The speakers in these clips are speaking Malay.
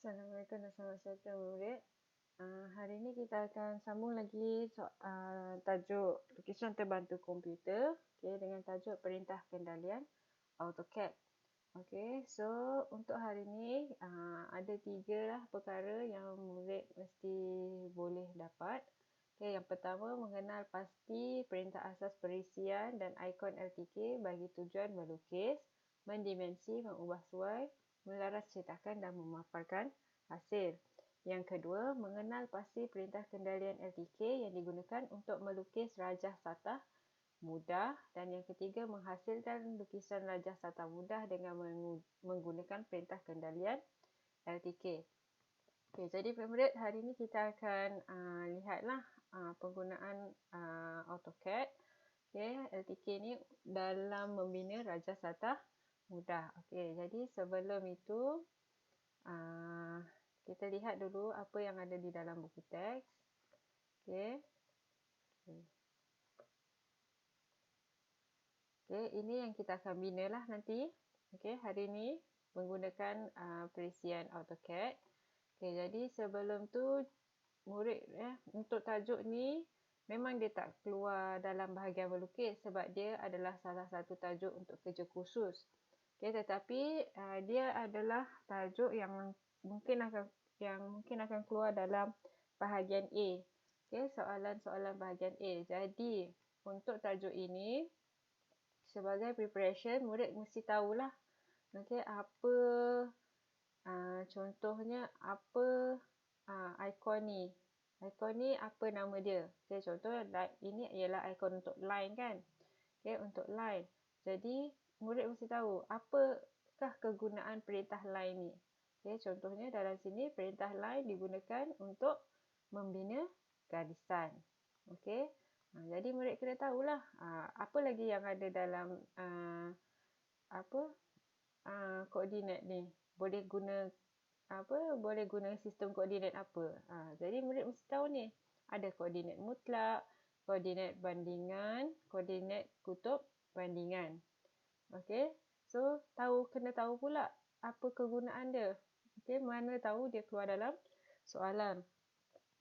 Assalamualaikum dan selamat sejahtera murid. Hari ini kita akan sambung lagi tajuk lukisan terbantu komputer, dengan tajuk perintah kendalian AutoCAD. So untuk hari ini ada 3 lah perkara yang murid mesti boleh dapat. Yang pertama, mengenal pasti perintah asas perisian dan ikon LTK bagi tujuan melukis, mendimensi, mengubah suai, melaras cetakan dan memaparkan hasil. Yang kedua, mengenal pasti perintah kendalian LTK yang digunakan untuk melukis rajah satah mudah. Dan yang ketiga, menghasilkan lukisan rajah satah mudah dengan menggunakan perintah kendalian LTK. Jadi murid, hari ini kita akan lihatlah penggunaan AutoCAD LTK ni dalam membina rajah satah mudah. Jadi sebelum itu kita lihat dulu apa yang ada di dalam buku teks. Ini yang kita akan bina lah nanti. Hari ini menggunakan perisian AutoCAD. Jadi sebelum tu murid untuk tajuk ni memang dia tak keluar dalam bahagian melukis sebab dia adalah salah satu tajuk untuk kerja khusus. Tetapi dia adalah tajuk yang mungkin akan keluar dalam bahagian A. Soalan-soalan bahagian A. Jadi untuk tajuk ini sebagai preparation, murid mesti tahulah apa contohnya apa ikon ni. Ikon ni apa nama dia? Contoh ini ialah ikon untuk line kan? Untuk line. Jadi murid mesti tahu apakah kegunaan perintah line ni. Contohnya dalam sini perintah line digunakan untuk membina garisan. Jadi murid kena tahulah apa lagi yang ada dalam koordinat ni. Boleh guna sistem koordinat apa. Jadi murid mesti tahu ni. Ada koordinat mutlak, koordinat bandingan, koordinat kutub bandingan. So kena tahu pula apa kegunaan dia. Mana tahu dia keluar dalam soalan.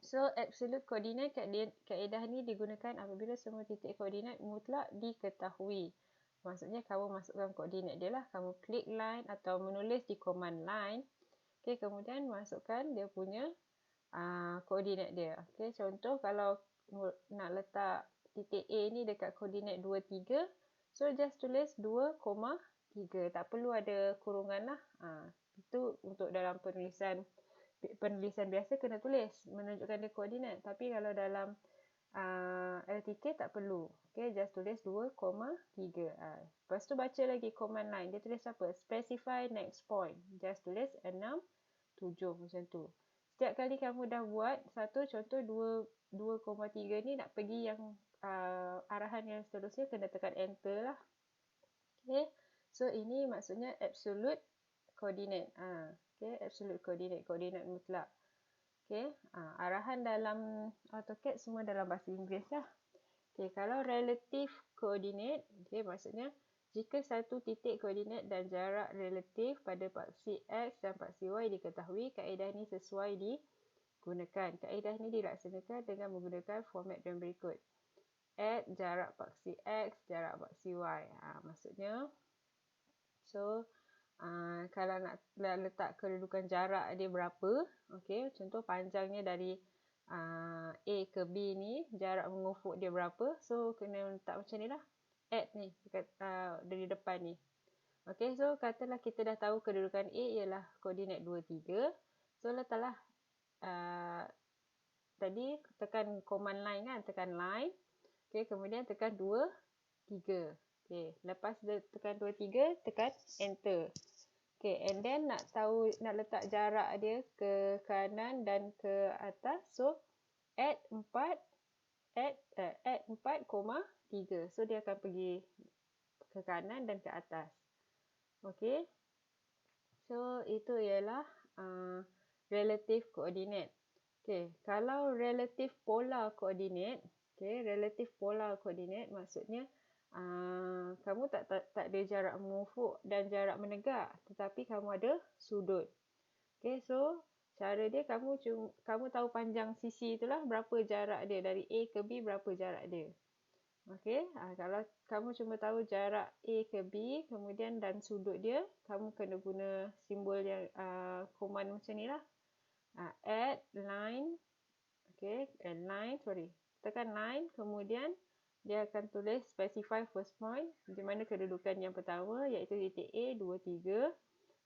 So absolute coordinate kaedah ni digunakan apabila semua titik koordinat mutlak diketahui. Maksudnya kamu masukkan koordinat dia lah. Kamu klik line atau menulis di command line. Kemudian masukkan dia punya koordinat dia. Contoh kalau nak letak titik A ni dekat koordinat 2, 3. So just tulis 2,3. Tak perlu ada kurungan lah. Itu untuk dalam penulisan biasa kena tulis menunjukkan dia koordinat. Tapi kalau dalam LTK tak perlu. Just tulis 2,3. Lepas tu baca lagi command line. Dia tulis apa? Specify next point. Just tulis 6, 7 macam tu. Setiap kali kamu dah buat satu, contoh 2,3 ni nak pergi yang arahan yang seterusnya, kena tekan enter lah. So ini maksudnya absolute coordinate. Absolute coordinate, koordinat mutlak. Arahan dalam AutoCAD semua dalam bahasa Inggeris lah. Kalau relative coordinate, maksudnya jika satu titik koordinat dan jarak relatif pada paksi X dan paksi Y diketahui, kaedah ini sesuai digunakan. Kaedah ini dilaksanakan dengan menggunakan format yang berikut. Add jarak paksi X, jarak paksi Y. Maksudnya, kalau nak letak kedudukan jarak dia berapa, contoh panjangnya dari A ke B ni, jarak mengufuk dia berapa, so kena letak macam ni lah. Add ni dari depan ni. So katalah kita dah tahu kedudukan A ialah koordinat 2, 3. So letaklah tadi tekan command line kan, tekan line. Kemudian tekan 2, 3. Lepas tekan 2, 3, tekan enter. And then nak letak jarak dia ke kanan dan ke atas. So add 4,3. So dia akan pergi ke kanan dan ke atas. So itu ialah relative coordinate. Kalau relative polar coordinate, relative polar coordinate maksudnya kamu tak ada jarak mengufuk dan jarak menegak, tetapi kamu ada sudut. So Cara dia kamu tahu panjang sisi itulah, berapa jarak dia dari A ke B, berapa jarak dia. Okey, kalau kamu cuma tahu jarak A ke B, kemudian dan sudut dia, kamu kena guna simbol yang command macam ni lah. Add line, okey, tekan line, kemudian dia akan tulis specify first point, di mana kedudukan yang pertama iaitu titik A, 2, 3.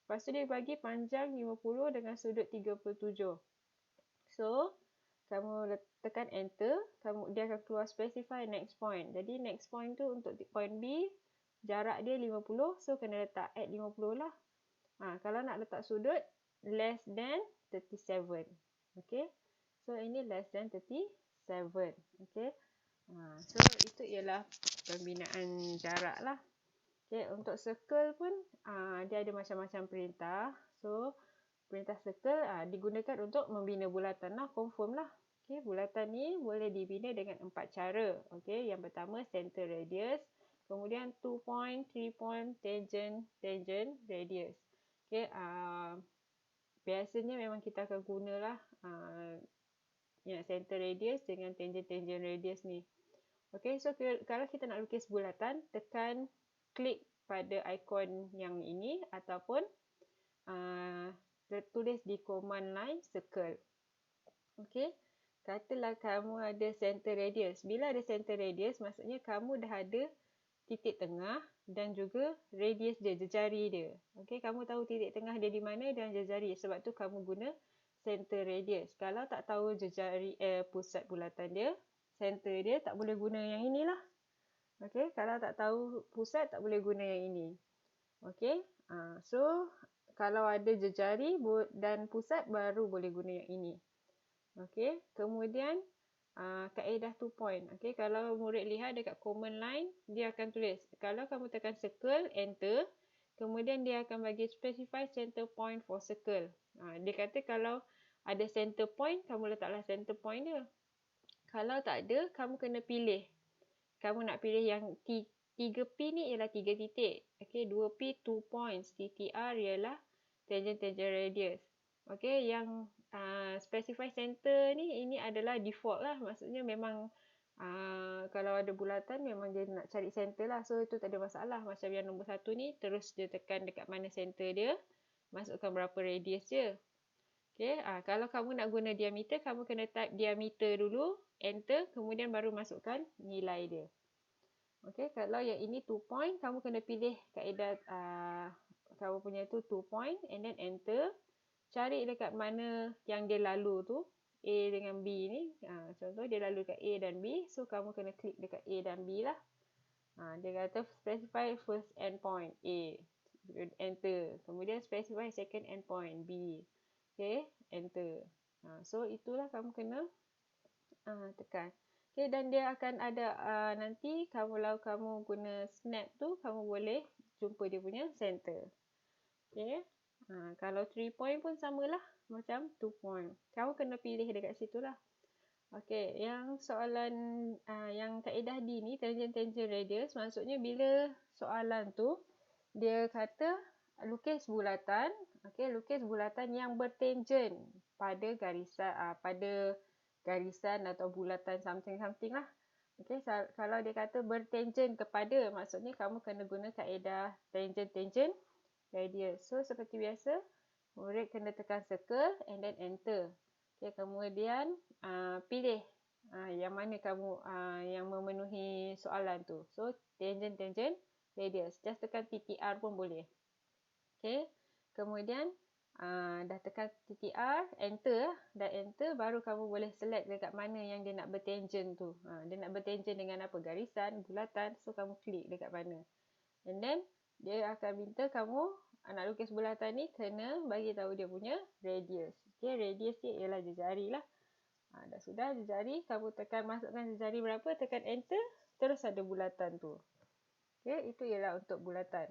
Lepas tu dia bagi panjang 50 dengan sudut 37. So, kamu tekan enter, dia akan keluar specify next point. Jadi next point tu untuk point B, jarak dia 50, so kena letak add 50 lah. Kalau nak letak sudut, less than 37. Okay. So, ini less than 37. Okay. So, itu ialah pembinaan jarak lah. Okay, untuk circle pun dia ada macam-macam perintah. So, perintah circle digunakan untuk membina bulatan lah, confirm lah. Okay, bulatan ni boleh dibina dengan 4 cara. Okay, yang pertama center radius, kemudian 2 point, 3 point, tangent, radius. Okay, biasanya memang kita akan gunalah center radius dengan tangent radius ni. Okay, so kalau kita nak lukis bulatan, klik pada ikon yang ini ataupun tulis di command line circle. Okay, katalah kamu ada center radius. Bila ada center radius, maksudnya kamu dah ada titik tengah dan juga radius dia, jejari dia. Okay, kamu tahu titik tengah dia di mana dan jejari. Sebab tu kamu guna center radius. Kalau tak tahu jejari pusat bulatan dia, center dia, tak boleh guna yang inilah. Okay, kalau tak tahu pusat, tak boleh guna yang ini. Okay, so kalau ada jejari dan pusat, baru boleh guna yang ini. Okay, kemudian kaedah 2 point. Okay, kalau murid lihat dekat command line, dia akan tulis. Kalau kamu tekan circle, enter, kemudian dia akan bagi specify center point for circle. Dia kata kalau ada center point, kamu letaklah center point dia. Kalau tak ada, kamu kena pilih. Kamu nak pilih yang 3P ni ialah 3 titik. Okay, 2P 2 points. TTR ialah tangent radius. Okay, yang specify center ni, ini adalah default lah. Maksudnya memang kalau ada bulatan, memang dia nak cari center lah. So, itu tak ada masalah. Macam yang nombor 1 ni, terus dia tekan dekat mana center dia. Masukkan berapa radius je. Okay, kalau kamu nak guna diameter, kamu kena type diameter dulu, enter, kemudian baru masukkan nilai dia. Okay, kalau yang ini 2 point, kamu kena pilih kaedah kamu punya tu 2 point and then enter. Cari dekat mana yang dia lalu tu, A dengan B ni. Contoh dia lalu dekat A dan B, so kamu kena klik dekat A dan B lah. Dia kata specify first endpoint A, enter. Kemudian specify second endpoint B. Okay, enter. So itulah kamu kena tekan. Okay, dan dia akan ada nanti kalau kamu guna snap tu, kamu boleh jumpa dia punya center. Okay, kalau 3 point pun samalah macam 2 point. Kamu kena pilih dekat situ lah. Okay, yang soalan yang kaedah D ni, tangent radius, maksudnya bila soalan tu dia kata lukis bulatan, okay, lukis bulatan yang bertangent pada garisan atau bulatan something lah. Okay, kalau dia kata bertangent kepada, maksudnya kamu kena guna kaedah tangent radius. So, seperti biasa, murid kena tekan circle and then enter. Okay, kemudian pilih yang mana kamu yang memenuhi soalan tu. So, tangent radius. Just tekan TTR pun boleh. Okay, kemudian dah tekan TTR, enter lah. Dah enter, baru kamu boleh select dekat mana yang dia nak bertangent tu. Dia nak bertangent dengan apa? Garisan, bulatan. So, kamu klik dekat mana. And then, dia akan minta kamu nak lukis bulatan ni kena bagi tahu dia punya radius. Okay, radius dia ialah jejari lah. Dah sudah jejari, kamu masukkan jejari berapa, tekan enter, terus ada bulatan tu. Okay, itu ialah untuk bulatan.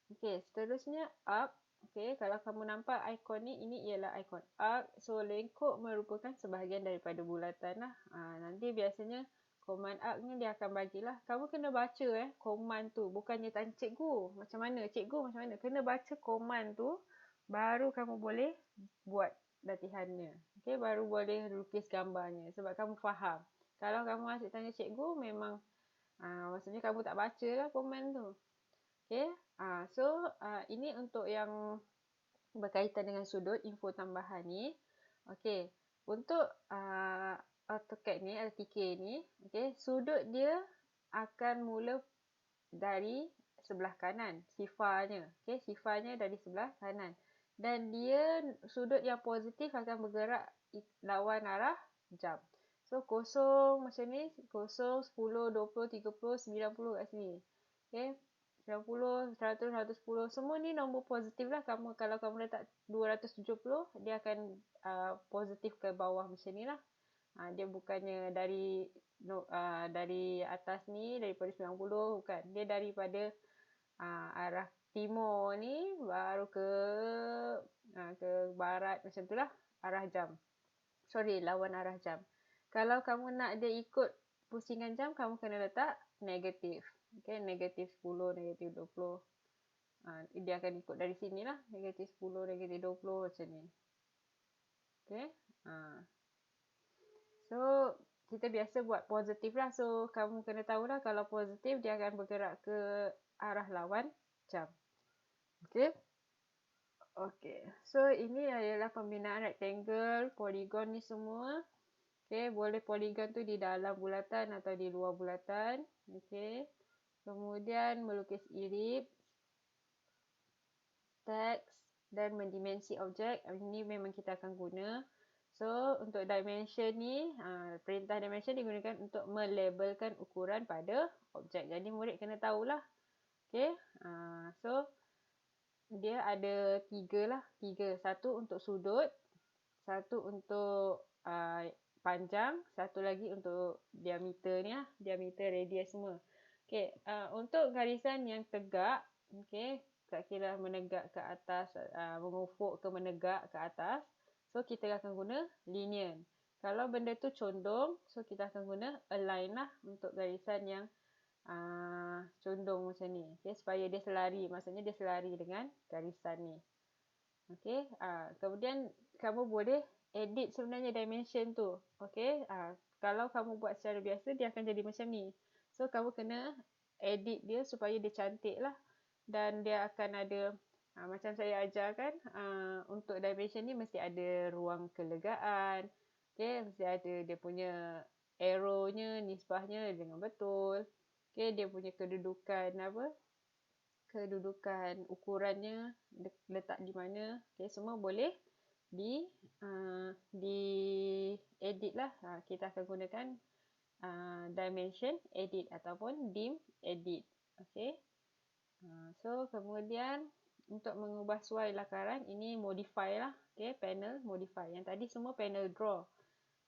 Okay, seterusnya arc. Okay, kalau kamu nampak ikon ni, ini ialah ikon arc. So, lengkuk merupakan sebahagian daripada bulatan lah. Nanti biasanya Command arc ni dia akan bagilah. Kamu kena baca command tu. Bukannya tanya cikgu macam mana, cikgu macam mana. Kena baca command tu, baru kamu boleh buat latihannya. Okay, baru boleh lukis gambarnya. Sebab kamu faham. Kalau kamu asyik tanya cikgu, memang maksudnya kamu tak baca lah command tu. Okay, so ini untuk yang berkaitan dengan sudut, info tambahan ni. Okay, untuk AutoCAD ni, LTK ni, okay, sudut dia akan mula dari sebelah kanan, sifarnya. Okay, sifarnya dari sebelah kanan. Dan dia, sudut yang positif akan bergerak lawan arah jam. So, kosong macam ni, kosong, 10, 20, 30, 90 kat sini. Okay, 90, 100, 110, semua ni nombor positif lah. Kalau kamu letak 270, dia akan positif ke bawah macam ni lah. Dia bukannya dari atas ni, daripada 90, bukan. Dia daripada arah timur ni, baru ke barat macam tu lah, arah jam. Sorry, lawan arah jam. Kalau kamu nak dia ikut pusingan jam, kamu kena letak negatif. Okay, negatif 10, negatif 20. Dia akan ikut dari sini lah. Negatif 10, negatif 20 macam ni. Okay. So, kita biasa buat positif lah. So, kamu kena tahulah kalau positif, dia akan bergerak ke arah lawan jam. Okay. Okay. So, ini adalah pembinaan rectangle, polygon ni semua. Okay, boleh poligon tu di dalam bulatan atau di luar bulatan. Okay. Kemudian melukis ellipse, teks dan mendimensi objek. Ini memang kita akan guna. So, untuk dimension ni, perintah dimension digunakan untuk melabelkan ukuran pada objek. Jadi, murid kena tahulah. Okay. So, dia ada 3 lah. 3. Satu untuk sudut, satu untuk panjang, satu lagi untuk diameter ni lah. Diameter, radius semua. Okay. Untuk garisan yang tegak, okay, tak kira menegak ke atas, mengufuk ke menegak ke atas. So, kita akan guna linear. Kalau benda tu condong, so kita akan guna align lah untuk garisan yang condong macam ni. Okay, supaya dia selari. Maksudnya dia selari dengan garisan ni. Okay. Kemudian kamu boleh edit sebenarnya dimension tu. Okay. Kalau kamu buat secara biasa, dia akan jadi macam ni. So, kamu kena edit dia supaya dia cantik lah. Dan dia akan ada, macam saya ajarkan, untuk dimension ni mesti ada ruang kelegaan. Okay, mesti ada dia punya arrow-nya, nisbahnya dengan betul. Okay, dia punya kedudukan kedudukan ukurannya letak di mana. Okay, semua boleh di edit lah. Kita akan gunakan dimension edit ataupun dim edit. Okay. So, kemudian untuk mengubah suai lakaran, ini modify lah. Okay, panel modify. Yang tadi semua panel draw.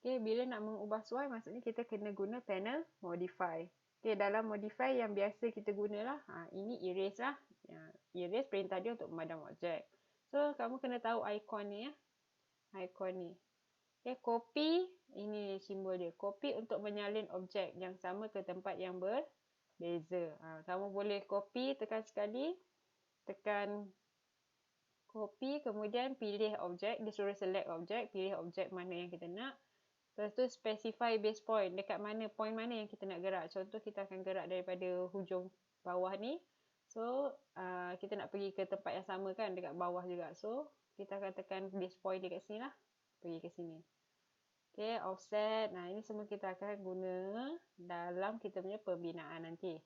Okay, bila nak mengubah suai, maksudnya kita kena guna panel modify. Okay, dalam modify yang biasa kita gunalah, ini erase lah. Erase perintah dia untuk memadam objek. So, kamu kena tahu icon ni ya. Icon ni. Okay, copy, ini simbol dia. Copy untuk menyalin objek yang sama ke tempat yang berbeza. Kamu boleh copy, tekan sekali. Tekan copy, kemudian pilih objek. Dia suruh select objek. Pilih objek mana yang kita nak. Lepas tu specify base point. Dekat mana, point mana yang kita nak gerak. Contoh kita akan gerak daripada hujung bawah ni. So, kita nak pergi ke tempat yang sama kan. Dekat bawah juga. So, kita akan tekan base point dekat sini lah. Pergi ke sini. Okay, offset. Nah, ini semua kita akan guna dalam kita punya pembinaan nanti.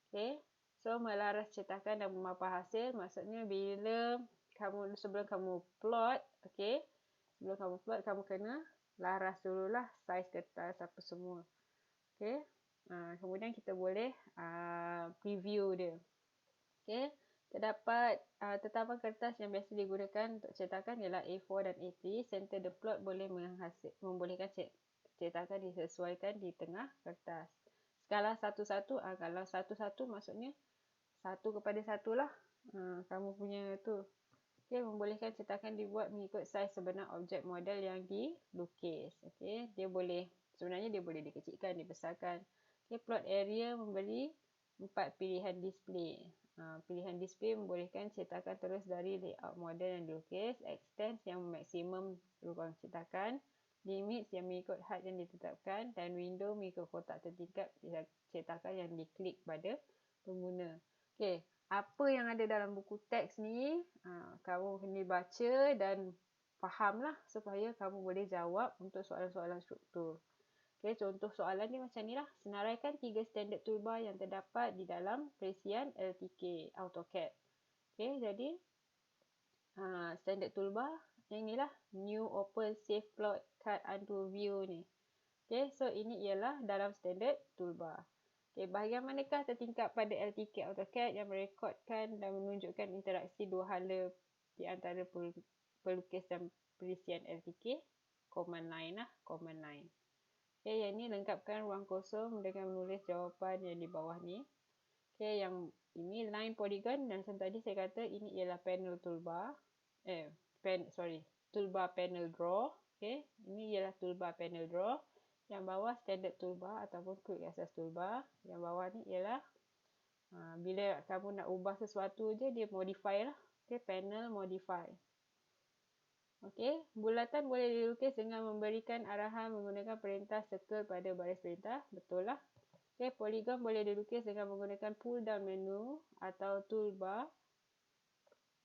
Okay. So, melaras cetakan dan memapan hasil. Maksudnya bila sebelum kamu plot. Okay. Sebelum kamu plot, kamu kena laras dululah saiz kertas apa semua. Okay. Kemudian kita boleh preview dia. Okay. Terdapat tetapan kertas yang biasa digunakan untuk cetakan ialah A4 dan A3. Center the plot boleh membolehkan cetakan disesuaikan di tengah kertas. Skala 1:1, kalau 1:1 maksudnya 1:1 lah. Kamu punya tu. Okay, membolehkan cetakan dibuat mengikut saiz sebenar objek model yang dilukis. Okay, dia boleh sebenarnya dia boleh dikecilkan, dibesarkan. Okay, plot area memberi 4 pilihan display. Pilihan display membolehkan cetakan terus dari layout model yang dilukis, extend yang maksimum ruang cetakan, limit yang mengikut had yang ditetapkan, dan window mengikut kotak tertingkap cetakan yang diklik pada pengguna. Okey, apa yang ada dalam buku teks ni, kamu kena baca dan fahamlah supaya kamu boleh jawab untuk soalan-soalan struktur. Okay, contoh soalan ni macam ni lah. Senaraikan 3 standard toolbar yang terdapat di dalam perisian LTK AutoCAD. Okay, jadi standard toolbar yang ni lah. New, Open, Save, Plot, Cut, Undo, View ni. Okay, so ini ialah dalam standard toolbar. Okay, bahagian manakah tertingkap pada LTK AutoCAD yang merekodkan dan menunjukkan interaksi dua hala di antara pelukis dan perisian LTK? Command line lah, command line. Okay, yang ni lengkapkan ruang kosong dengan menulis jawapan yang di bawah ni. Okay, yang ini line polygon dan macam tadi saya kata ini ialah panel toolbar. Toolbar panel draw. Okay, ini ialah toolbar panel draw. Yang bawah standard toolbar ataupun quick access toolbar. Yang bawah ni ialah bila kamu nak ubah sesuatu je dia modify lah. Okay, panel modify. Okey, bulatan boleh dilukis dengan memberikan arahan menggunakan perintah circle pada baris perintah. Betul lah. Okey, polygon boleh dilukis dengan menggunakan pull down menu atau toolbar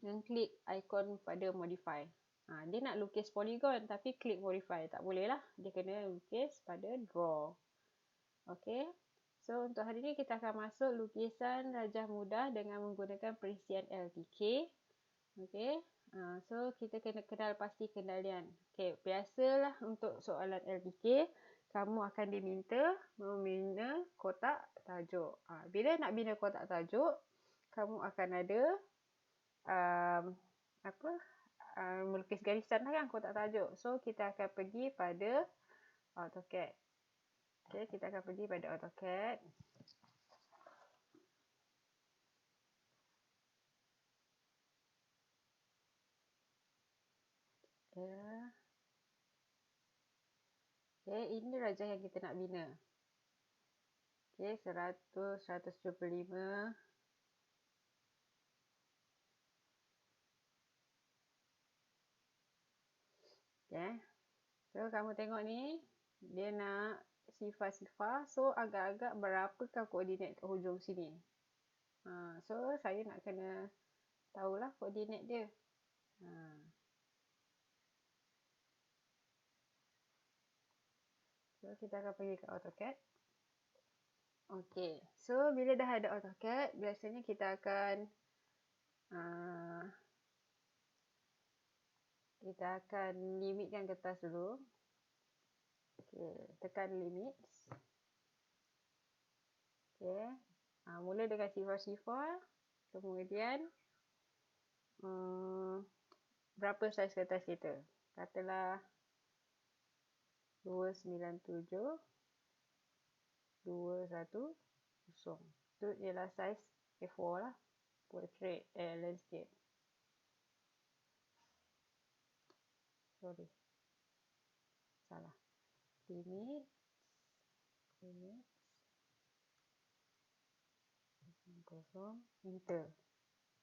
dan klik ikon pada modify. Dia nak lukis polygon tapi klik modify. Tak boleh lah. Dia kena lukis pada draw. Okey. So, untuk hari ini kita akan masuk lukisan rajah mudah dengan menggunakan perisian LTK. Okey. So, kita kena kenal pasti kendalian. Okay, biasalah untuk soalan LTK, kamu akan diminta membina kotak tajuk. Bila nak bina kotak tajuk, kamu akan ada melukis garisan lah kan kotak tajuk. So, kita akan pergi pada AutoCAD. Okay, kita akan pergi pada AutoCAD. Okay, ini rajah yang kita nak bina. Okay, 100, 175. Okay. So, kamu tengok ni. Dia nak sifar-sifar. So, agak-agak berapakah koordinat ke hujung sini. So, saya nak kena tahulah koordinat dia. So, kita akan pergi ke AutoCAD. Okay. So, bila dah ada AutoCAD, biasanya kita akan limitkan kertas dulu. Okay. Tekan limit. Okay. Mula dengan sifar-sifar. Kemudian, berapa saiz kertas kita? Katalah 297 210. Itu ialah saiz A4 lah. Portrait landscape. Sorry. Salah. Limit. Kosong. Enter.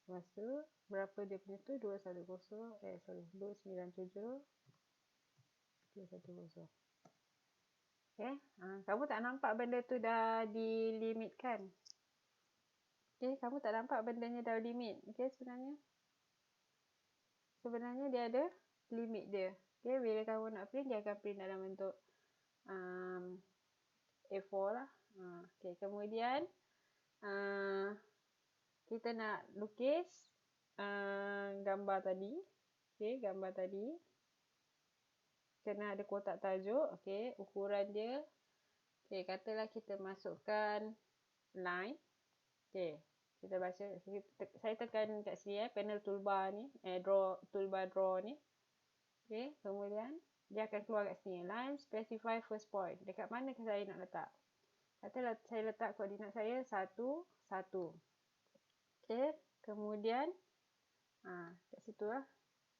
Lepas tu, berapa dia punya tu? 297 210. Okay. Kamu tak nampak benda tu dah dilimitkan? Okay, kamu tak nampak bendanya dah limit? Okay, sebenarnya dia ada limit dia. Okay, bila kamu nak print, dia akan print dalam bentuk A4 lah. Okay, kemudian kita nak lukis gambar tadi. Okay, gambar tadi. Kena ada kotak tajuk. Okay, ukuran dia. Okay, katalah kita masukkan line. Okay, kita baca. Saya tekan kat sini panel toolbar ni. Toolbar draw ni. Okay, kemudian dia akan keluar kat sini. Line specify first point. Dekat mana saya nak letak? Katalah saya letak koordinat saya 1, 1. Okay, kemudian kat situ lah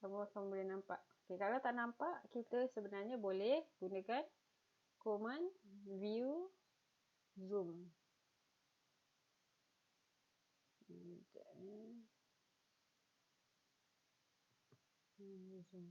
kamu akan boleh nampak. Okay, kalau tak nampak, kita sebenarnya boleh gunakan command, view, zoom. Sekejap ya. Zoom.